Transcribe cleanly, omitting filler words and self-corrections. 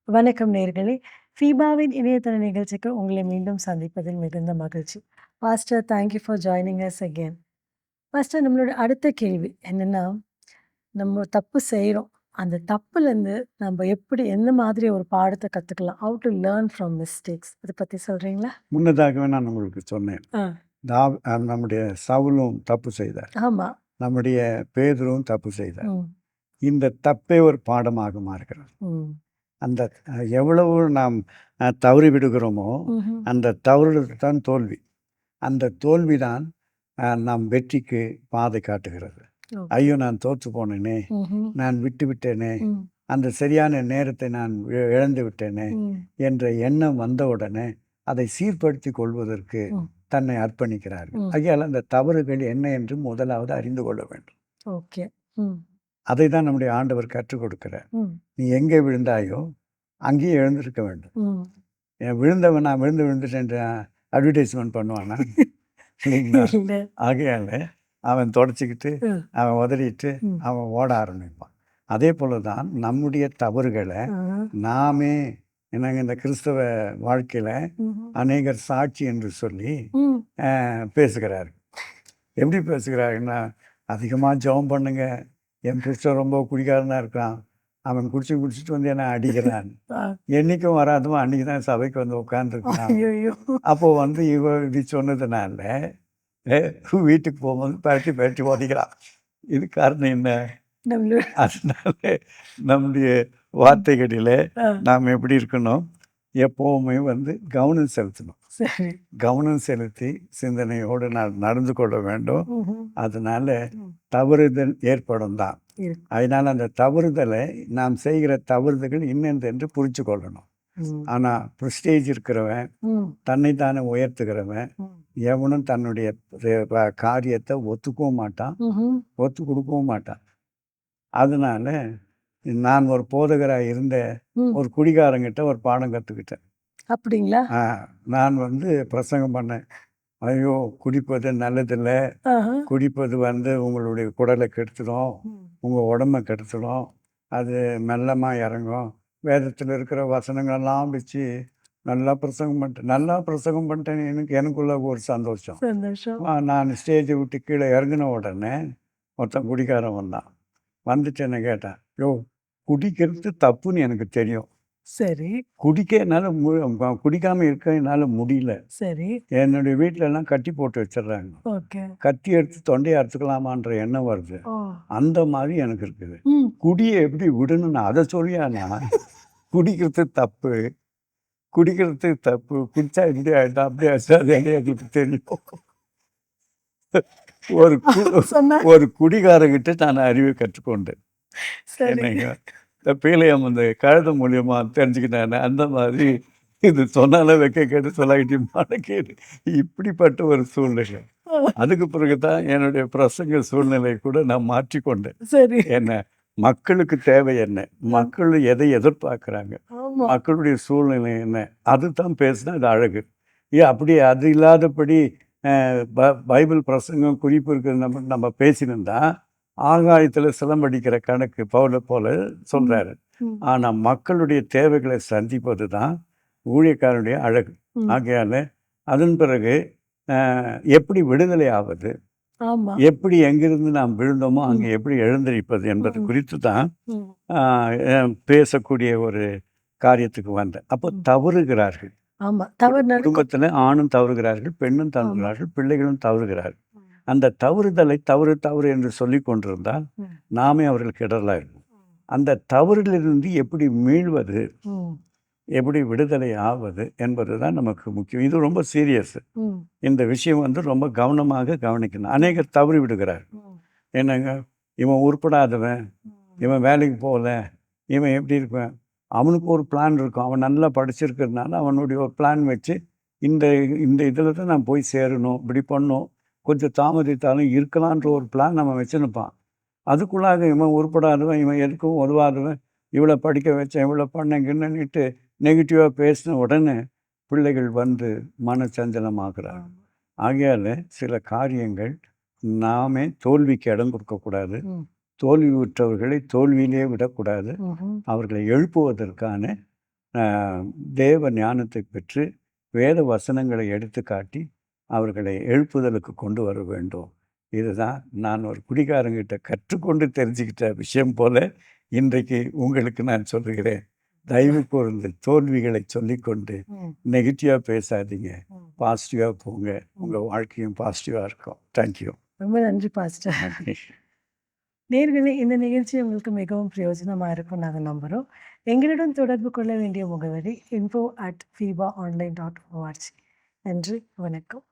வணக்கம் நேயர்களே! ஃபீபாவின் இணையதள நிகழ்ச்சிக்கு உங்களை மீண்டும் சந்திப்பதில் மிகுந்த மகிழ்ச்சி. Pastor thank you for joining us again. Pastor நம்மளோட அடுத்த கேள்வி என்னன்னா, நம்ம தப்பு செய்றோம். அந்த தப்புலேருந்து நம்ம எப்படி எந்த மாதிரி ஒரு பாடத்த கத்துக்கலாம்? How to learn from mistakes அத பத்தி சொல்றீங்களா? முன்னதாகவே நான் உங்களுக்கு சொன்னேன். ஆ. நம்முடைய சவுலும் தப்பு செய்தார். ஆமா. நம்முடைய பேதுருவும் தப்பு செய்தார். ம். இந்த தப்பே ஒரு பாடமாக மாறுகிறது. ம். அந்த எவ்வளவு நாம் தவறி விடுகிறோமோ, ம்ஹ்ம். அந்த தவறு தான் தோல்வி. அந்த தோல்விதான் நம் வெற்றிக்கு பாதை காட்டுகிறது. ஓகே. ஐயோ! நான் தோற்று போனேனே! ம்ஹ்ம். நான் விட்டு விட்டேனே! ம். அந்த சரியான நேரத்தை நான் இழந்து விட்டேனே! ம். என்ற எண்ணம் வந்தவுடனே, அதை சீர்படுத்திக் கொள்வதற்கு ம். தன்னை அர்ப்பணிக்கிறார்கள். ம். ஆகையால் அந்த தவறுகள் என்ன என்று முதலாவது அறிந்து கொள்ள வேண்டும். ஓகே. ம். அதை தான் நம்முடைய ஆண்டவர் கற்றுக் கொடுக்கிறார். ம். நீ எங்கே விழுந்தாயோ, அங்கேயே எழுந்திருக்க வேண்டும். ம். விழுந்தவன் நான் விழுந்துட்டேன் அட்வர்டைஸ்மென்ட் பண்ணுவானா? இல்லைங்களா? இல்ல. ஆகையால அவன் தொடச்சிக்கிட்டு, ம். அவன் உதறிட்டு, ம். அவன் ஓட ஆரம்பிப்பான். அதே போல தான் நம்முடைய தவறுகளை ஆஹா. நாமே என்னங்க இந்த கிறிஸ்தவ வாழ்க்கையில ம்ஹ்ம். அநேகர் சாட்சி என்று சொல்லி ம். பேசுகிறார்கள். எப்படி பேசுகிறாருன்னா, அதிகமாக ஜெபம் பண்ணுங்க. என் புருஷன் ரொம்ப குடிகாரனா இருக்கான். அவன் குடிச்சிட்டு வந்து என்ன அடிக்கிறான். ஆ. என்னைக்கும் வராதவன் அன்னைக்கு தான் சபைக்கு வந்து உட்காந்துருக்கான். ஐயய்யோ! அப்போ வந்து இவ இப்படி சொன்னதுனால வீட்டுக்கு போகும்போது பெரட்டி பெரட்டி உதைக்கிறான். இது காரணம் என்ன? நம்மளோட அதனால நம்முடைய வார்த்தைகளிலே ஆ. நாம் எப்படி இருக்கணும்? எப்பவுமே வந்து கவனம் செலுத்தணும். சரி. கவனம் செலுத்தி சிந்தனையோடு நடந்து கொள்ள வேண்டும். ம்ஹ்ம். அதனால ம். தவறுதல் ஏற்படும் தான். இருக்கு. அதனால அந்த தவறுதலை நாம் செய்கிற தவறுதல்கள் இன்னென்று புரிஞ்சு கொள்ளணும். ம். ஆனால் ப்ரெஸ்டேஜ் இருக்கிறவன், ம். தன்னைத்தானே உயர்த்துகிறவன், ம். எவனும் தன்னுடைய காரியத்தை ஒத்துக்கவும் மாட்டான், ம்ஹ்ம். ஒத்து கொடுக்கவும் மாட்டான். அதனால நான் ஒரு போதகராக இருந்த ம். ஒரு குடிகாரங்கிட்ட ஒரு பாடம் கற்றுக்கிட்டேன். அப்படிங்களா? நான் வந்து பிரசங்கம் பண்ணேன். ஐயோ! குடிப்பது நல்லதில்ல. ஆஹா. குடிப்பது வந்து உங்களுடைய குடலை கெடுத்துடும். ம். உங்கள் உடம்ப கெடுத்துடும். அது மெல்லமாக இறங்கும். வேதத்தில் இருக்கிற வசனங்களெல்லாம் வச்சு நல்லா பிரசங்கம் பண்ணிட்டேன். எனக்குள்ள ஒரு சந்தோஷம். சந்தோஷம். நான் ஸ்டேஜை விட்டு கீழே இறங்கின உடனே ஒருத்தன் குடிக்காரன் வந்தான். வந்துட்டு என்ன கேட்டான். யோவ்! குடிக்கிறது தப்புன்னு எனக்கு தெரியும். சரி, குடிக்க என்னால குடிக்காம இருக்க என்னால முடியல. சரி. என்னுடைய வீட்லலாம் கட்டி போட்டு வச்சுடுறாங்க. ஓகே. கத்தி எடுத்து தொண்டைய அறுத்துக்கலாமான்ற எண்ணம் வருது. ஓ! அந்த மாரி எனக்கு இருக்குது. ம். குடிய எப்படி விடணும்னு அத சொல்லியா நான்? குடிக்கிறது தப்பு. குடிக்கிறது தப்பு. குடிச்சா இப்படி ஆயிடும், அப்படி ஆயிடுச்சு. அது எங்களுக்கு தெரியும். ஒரு சொன்னா ஒரு குடிகாரங்கிட்ட நான் அறிவை கற்றுக்கொண்டேன். சரி. என்னங்க, இந்த பீலையம் அந்த கழுத மூலியமா தெரிஞ்சுக்கிட்டானே, அந்த மாதிரி இது சொன்னாலே வெட்க கேட்டு சொல்லாட்டியும் மான கேட்டு இப்படிப்பட்ட ஒரு சூழ்நிலை. ஓ! அதுக்கு பிறகு தான் என்னுடைய பிரசங்க சூழ்நிலை கூட நான் மாற்றிக்கொண்டேன். சரி. என்ன மக்களுக்கு தேவை என்ன? மக்கள் எதை எதிர்பார்க்குறாங்க? ஆமா. மக்களுடைய சூழ்நிலை என்ன? அதுதான் பேசினா அது அழகு. அப்படியே அது இல்லாதபடி பைபிள் பிரசங்கம் குறிப்பு இருக்கிறது நம்ம பேசினோம்னா, ஆகாயத்தில் சிலம்படிக்கிற கணக்கு பவுல போல சொல்றாரு. ம். ஆனா மக்களுடைய தேவைகளை சந்திப்பது தான் ஊழியக்காரனுடைய அழகு. ம். ஆகையால அதன் பிறகு எப்படி விடுதலை ஆவது? ஆமா. எப்படி எங்கிருந்து நாம் விழுந்தோமோ அங்கே எப்படி எழுந்திருப்பது என்பது குறித்து தான் ம். பேசக்கூடிய ஒரு காரியத்துக்கு வந்தேன். அப்போ ம். தவறுகிறார்கள். ஆமா. தவறு நடக்கும். குடும்பத்தில் ஆணும் தவறுகிறார்கள், பெண்ணும் ஆமா. தவறுகிறார்கள், பிள்ளைகளும் தவறுகிறார்கள். ம். அந்த தவறுதலை தவறு என்று சொல்லிக் கொண்டிருந்தால் ம். நாமே அவர்களுக்கு இடரலாக இருக்கும். அந்த தவறிலிருந்து எப்படி மீள்வது, ம். எப்படி விடுதலை ஆவது என்பது தான் நமக்கு முக்கியம். இது ரொம்ப சீரியஸ். ம். இந்த விஷயம் வந்து ரொம்ப கவனமாக கவனிக்கணும். அநேகர் தவறி விடுகிறார். ம். என்னங்க, இவன் உருப்படாதவன், இவன் வேலைக்கு போகல, இவன் எப்படி இருப்பான்? அவனுக்கு ஒரு பிளான் இருக்கும். அவன் நல்லா படிச்சிருக்கிறதுனால அவனுடைய ஒரு பிளான் வச்சு இந்த இந்த இதில் தான் நான் போய் சேரணும், இப்படி பண்ணணும், கொஞ்சம் தாமதித்தாலும் இருக்கலான்ற ஒரு பிளான் நம்ம வச்சுருப்பான். அதுக்குள்ளாக இவன் உருப்படாதவன், இவன் எதுக்கும் உதவாதவன், இவ்வளோ படிக்க வச்சேன், இவ்வளோ பண்ணேங்கன்னுட்டு நெகட்டிவாக பேசின உடனே பிள்ளைகள் வந்து மனச்சஞ்சலமாகிறாங்க. ஆமா. ஆகையால் சில காரியங்கள் நாமே தோல்விக்கு இடம் கொடுக்கக்கூடாது. ம். தோல்வியுற்றவர்களை தோல்வியிலே விடக்கூடாது. ம்ஹ்ம். அவர்களை எழுப்புவதற்கான தேவ ஞானத்தை பெற்று வேத வசனங்களை எடுத்து காட்டி அவர்களை எழுப்புதலுக்கு கொண்டு வர வேண்டும். இதுதான் நான் ஒரு குடிகாரங்கிட்ட கற்றுக்கொண்டு தெரிஞ்சுக்கிட்ட விஷயம் போல இன்றைக்கு உங்களுக்கு நான் சொல்லுகிறேன். தயவு கூர்ந்து தோல்விகளை சொல்லிக்கொண்டு நெகட்டிவாக பேசாதீங்க, பாசிட்டிவாக போங்க. உங்கள் வாழ்க்கையும் பாசிட்டிவாக இருக்கும். தேங்க்யூ. ரொம்ப நன்றி பாஸ்டர். நேர்களே, இந்த நிகழ்ச்சி உங்களுக்கு மிகவும் பிரயோஜனமாக இருக்கும் நாங்கள் நம்புகிறோம். எங்களுடன் தொடர்பு கொள்ள வேண்டிய முகவரி info@fibaonline.org. நன்றி, வணக்கம்.